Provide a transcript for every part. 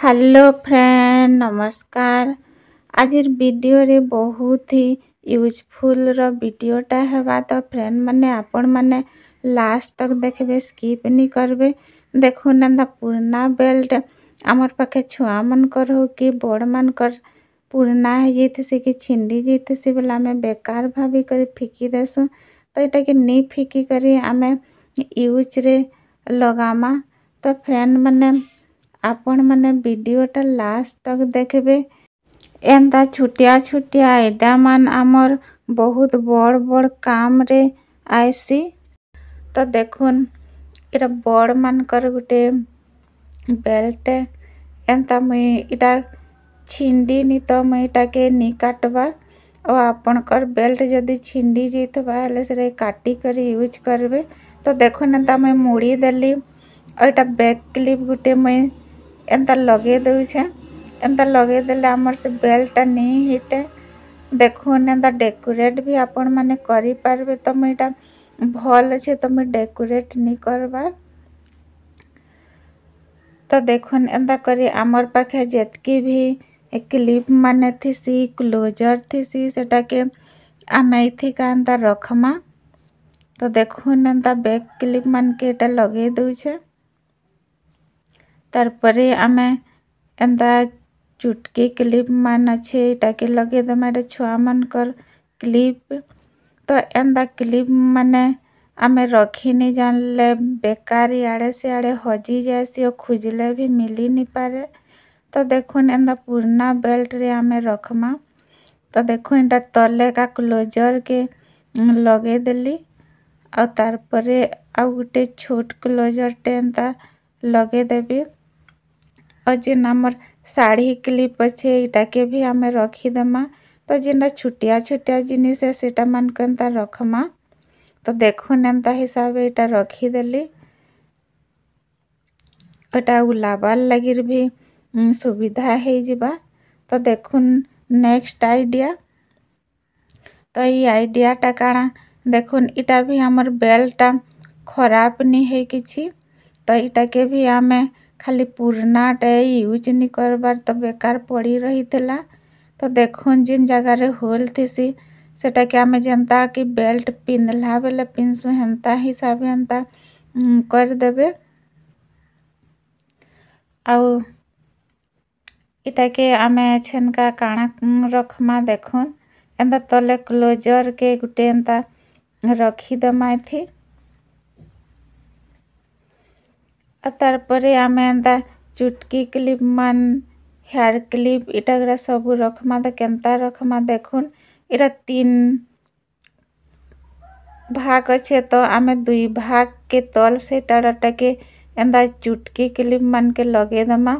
Hello friend नमस्कार। आज video रे बहुत ही यूजफुल रो वीडियोटा हेबा तो फ्रेंड माने आपण माने लास्ट तक देखबे स्किप नहीं करबे। देखो नंदा पुराना बेल्ट आमर पाखे छुआ मन कर हो कि बड़ मन कर पुराना है जेते कि छिंडी जेते से बेला में बेकार भाभी कर फिकी देसु तो एटा के नहीं फिकी करी आमे यूज रे लगामा। तो फ्रेंड माने आपण माने वीडियोटा लास्ट तक देखबे। एंता छुटिया छुटिया एडा मान आमर बहुत बड़ बड़ काम रे आईसी। तो देखुन इरा बड़ मान कर गुटे बेल्ट एंता मुई इटा छिंडी नी तो मुई इटा के नी काटबा और आपण कर बेल्ट जदी छिंडी जेतबा हेले से काटी कर यूज करबे। तो देखुन एंता मुई मुड़ी देली और इटा बैक क्लिप गुटे मुई एंता लगे दूचे। एंता लगे देले आमर से बेल्टा नहीं हिटे। देखुन एंता डेकोरेट भी आपण माने करी पारबे। तो मुई इटा भल छे तो मुई डेकोरेट नहीं करबार। तो देखुन एंता करी आमर पाखे जेतकी भी क्लिप माने थीसी क्लोजर थीसी सेटा के आमे इथि का एंता रखमा। तो देखुन एंता बैक क्लिप मान के एटा लगे दूचे। तार परे आमे एंता चुटकी क्लिप मान अच्छे टाके लगे दमा छुआ मन कर क्लिप। तो एंता क्लिप माने आमे रखी नहीं जानले बेकार आड़े से आड़े हजी जासी और खुजले भी मिली नहीं पारे। तो देखुन एंता पुराना बेल्ट रे आमे रखमा। तो देखुन एंता तले का क्लोजर के लगे देली और तार परे आ गुटे छोट क्लोजर टे एंता लगे देबी। और जेन आमर साड़ी क्लिप अच्छे इटा के भी आमे रखी देमा। तो जेना छुटिया छुटिया जिनिस है सेटा मान एंता रखमा। तो देखुन एंता हिसाब इटा रखी देली एटा उलाबार लगी भी सुविधा है जिबा। तो देखुन नेक्स्ट आइडिया। तो ये आइडियाटा काଣା देखुन इटा भी आमर बेल्टा खराब नहीं है किछि। तो इटा के भी आमे खाली पुरानाटा यूज नहीं करबार तो बेकार पड़ी रही थिला। तो देखुन जिन जगह रे होल थीसी सेटा के आमे जनता कि बेल्ट पिंधला बेले पिंसु हेंता हिसाब हेंता कर देबे। आउ इटा के आमे छनका काଣା रखमा देखुन एंता तले क्लोजर के गुटे एंता रखी दमा थी। तार परे आमे एंता चुटकी क्लिप मान हेयर क्लिप इटा सब रखमा। तो केंता रखमा देखुन इरा 3 भाग अच्छे तो आमे 2 भाग के तल से टाटा के एंता चुटकी क्लिप मान के लगे दमा।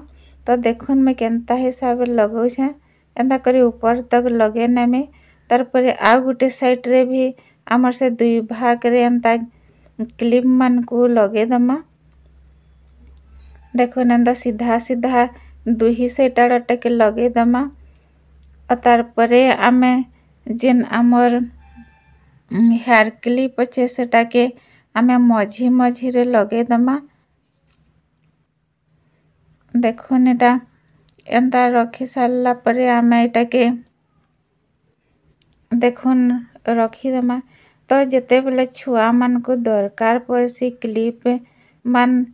तो देखुन मैं केंता हिसाब लगौ छे एंता करी ऊपर तक लगे नेमे। तार परे आ गुटे साइड रे भी आमर से 2 भाग रे एंता क्लिप मान को लगे दमा। देखो एंता सीधा सीधा 2 साइड टाटा के लगे दमा। और तार परे आमे जेन आमर हेयर क्लिप अच्छे सेटा के आमे मझी मझी रे लगे दमा। देखो एटा एंता रखी सारला परे आमे एटा के देखुन रखी दमा। तो जेते बेले छुआ मान को दरकार पड़सी क्लिप मान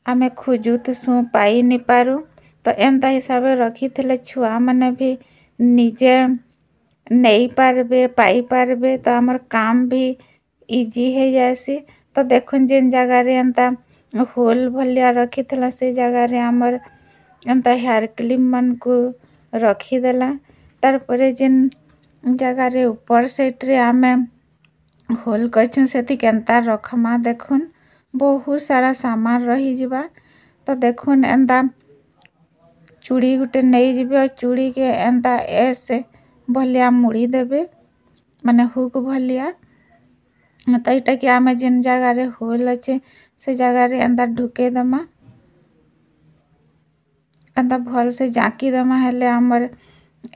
आमे खोजुत सु पाई नहीं पारू। तो एंता हिसाब रखी थिले छुआ माने भी निजे नहीं पारबे पाई पारबे। तो आमर काम भी इजी है जैसी। तो देखुन जिन जगह रे एंता होल भलिया रखी थिला से जगह रे आमर एंता हेयर क्लिप मान को रखी देला। तार परे जिन जगह रे ऊपर साइड रे आमे होल करछन सेति केंता रखमा देखुन बहुत सारा सामान रही जिबा। तो देखुन एंता चूड़ी गुटे नहीं जिबे और चूड़ी के एंता ऐसे भलिया मुड़ी देबे माने हुक भलिया। तो इटा कि आमे जिन जगह रे होल अच्छे से जगह रे एंता ढुके दमा एंता भल से जाकी दमा हेले आमर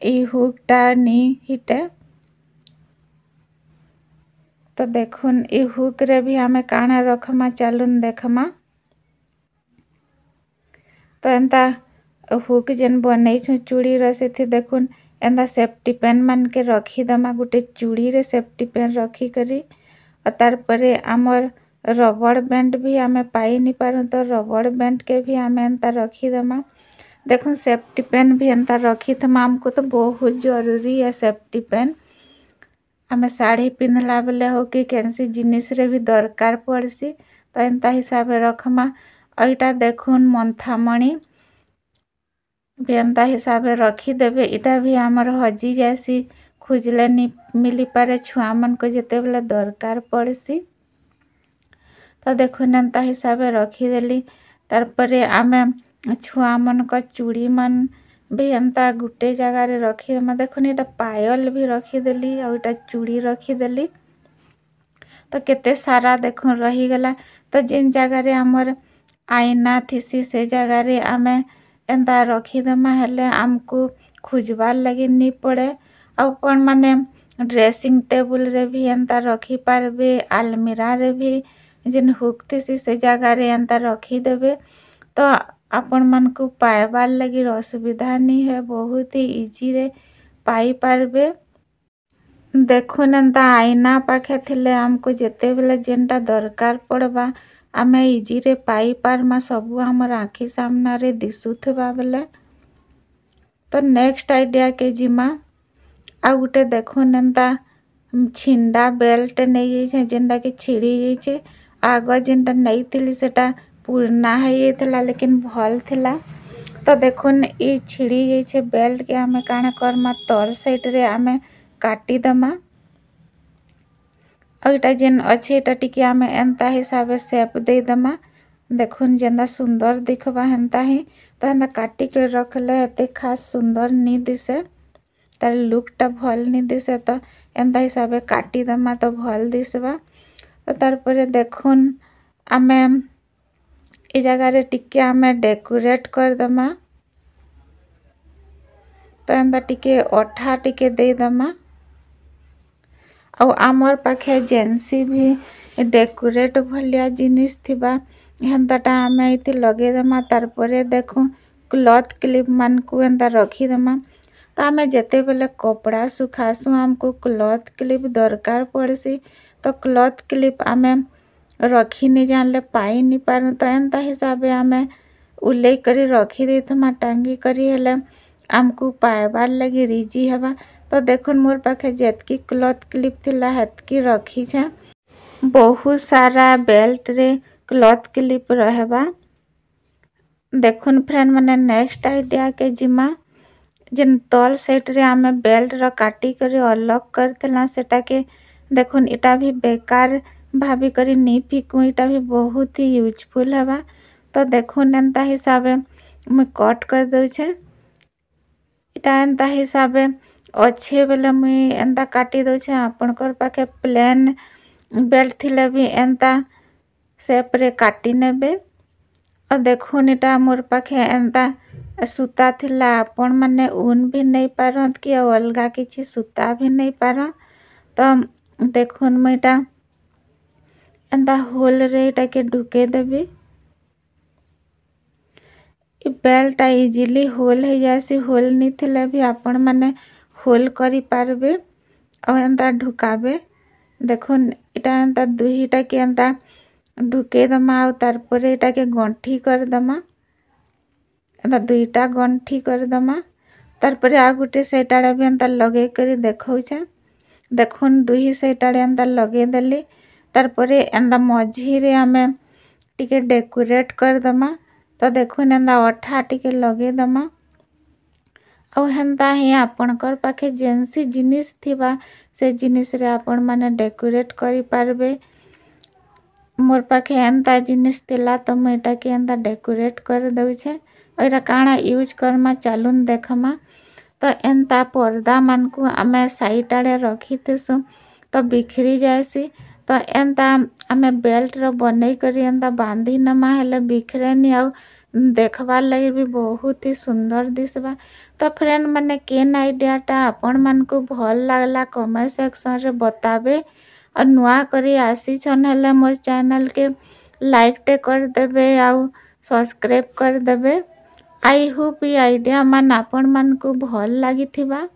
ई हुकटा नी हिटे। तो देखुन ई हुक रे भी आमे काଣା रखमा चालुन देखमा। तो एंता हुक जेन बनई चूड़ी से देखुन एंदा सेफ्टी पेन मान के रखीदमा गोटे चूड़ी रे सेफ्टी पेन रखी करी तार परे आमर रबड़ बैंड भी आमे पाई नहीं पारू तो रबड़ बैंड के भी आमे एंता रखीदमा देखुन सेफ्टी पेन भी एंता रखी थमा हमको तो बहुत जरूरी है सेफ्टी पेन आमे साड़ी पिंधला बेले हो कि कैंसी जिनिस रे भी दरकार पड़सी तो एंता हिसाब रखमा एटा देखुन मंथामणी भी एंता हिसाब रखीदेवे इटा भी आमर हजी जासी खोजले नहीं मिली पारे छुआ मन को जिते बेले दरकार पड़सी तो देखुन एंता हिसाब रखीदेली तार परे आमे छुआ मन को चूड़ी मन भी एंता गुटे जगार रखीदेमा देखुन इटा पायल भी रखीदेली और इटा चूड़ी रखीदेली तो केते सारा देखुन रहीगला तो जिन जगार आमर आईना थीसी से जगार आमे एंता रखीदेमा हेले आमको खोजबार लगी नहीं पड़े अपन माने ड्रेसिंग टेबल रे भी एंता रखी पारबे आलमीरा रे भी जिन हुक थीसी से जगार एंता रखीदेवे तो आपण मन को पाइबार लगी असुविधा नहीं है बहुत ही इजी रे पाई पारबे देखुन एंता आईना पाखे थिले हमको जेते बेले जेनटा दरकार पड़बा आमे इजी रे पाई पारमा सबू हमर आँखी सामना रे दिसुथबा बेले तो नेक्स्ट आइडिया के जिमा आ गुटे देखुन एंता छिंडा बेल्ट नहीं जाइछे जेनटा कि छिड़ी जाइछे आग जेनटा नहीं थिली सेटा पुरना है थिला लेकिन भल थिला तो देखुन ई छिड़ी जाइछे बेल्ट के आमे काना करमा तल साइड रे आमे काटी दमा और जेन अच्छे एटा टिके आमे एंता हिसाब शेप दे दमा देखुन जेंदा सुंदर दिखबा हेंता ही तो हेंता काटी के रखले एते खास सुंदर नहीं दिसे तार लुकटा भल नहीं दिसे तो एंता हिसाब काटी दमा तो भल दिसबा तो तार परे देखुन आमे ए जगह रे टिके आमे डेकोरेट कर दमा तो एंता टिके अठा टिके दे दमा और आमर पाखे जेनसी भी डेकोरेट भलिया जिनिस थिबा हेंताटा आमे इति लगे दमा तार परे देखो क्लॉथ क्लिप मान को एंता रखी दमा तो आमे जेते बेले कपड़ा सुखासु हमको क्लॉथ क्लिप दरकार पड़सी तो क्लॉथ क्लिप आमे रखी नहीं जानले पाई नहीं पारू तो एंता हिसाब आमे उल्ले करी रखी देथमा टांगी करी हेले आमको पाइबार लगी रिजी हेबा तो देखुन मोर पाखे जेतकी क्लॉथ क्लिप थिला हेतकी रखी छे बहुत सारा बेल्ट रे क्लॉथ क्लिप रहबा देखुन फ्रेंड माने नेक्स्ट आइडिया के जिमा जेन तल सेट रे आमे बेल्ट रो काटी करी अलग करथला सेटा के देखुन इटा भी बेकार भाभी करी नहीं फिकू इटा भी बहुत ही यूजफुल हेबा तो देखुन एंता हिसाब मैं कट कर दउ छे इटा एंता हिसाब अच्छे बेले मुई एंता काटी दउ छे आपनकर पाखे प्लेन बेल्ट थिले भी एंता शेप रे काटी नेबे और देखुन इटा मोर पाखे एंता सूता थिला आपण माने ऊन भी नहीं पारत कि अलगा किछि सूता भी नहीं पार तो देखुन मुई इटा एंता होल रे इटा के ढुके देबी बेल्ट इजिली होल हो जासी होल नहीं थिले भी आपण माने होल करी पारबे और एंता ढुकाबे देखुन इटा एंता दुहीटा के एंता ढुके दमा और तार परे इटा के गंठी कर दमा एंता दुईटा गंठी कर दमा तार परे आ गुटे सेटाड़े भी एंता लगे करी देखौ छे देखुन दुही सेटाड़े एंता लगे देली तार परे एंता मझी रे आमे टिके डेकोरेट कर दमा तो देखुन एंता अठा टिके लगे दमा और हेंता ही आपनकर पाखे जेनसी जिनिस थिबा से जिनिस रे आपण माने डेकोरेट करी पारबे मोर पाखे एंता जिनिस थिला तो मैं एटा के एंता डेकोरेट कर दउ छे और एटा काना यूज करमा चालून देखमा तो एंता पर्दा मान को आमे साइड आड़े रखी थेसु तो बिखरी जायसी तो एंता आमे बेल्ट रो बनै करी एंता बांधी नमा हेले बिखरेनी आउ देखबार लगी भी बहुत ही सुंदर दिसबा तो फ्रेंड माने केन आइडियाटा आपण मान को भल लागला कमेंट सेक्शन रे बताबे और नुआ करी आसी छन हेले मोर चैनल के लाइक टे कर देबे आउ सब्सक्राइब कर देबे आई होप ये आइडिया मान आपण मान को भल लागिथिबा।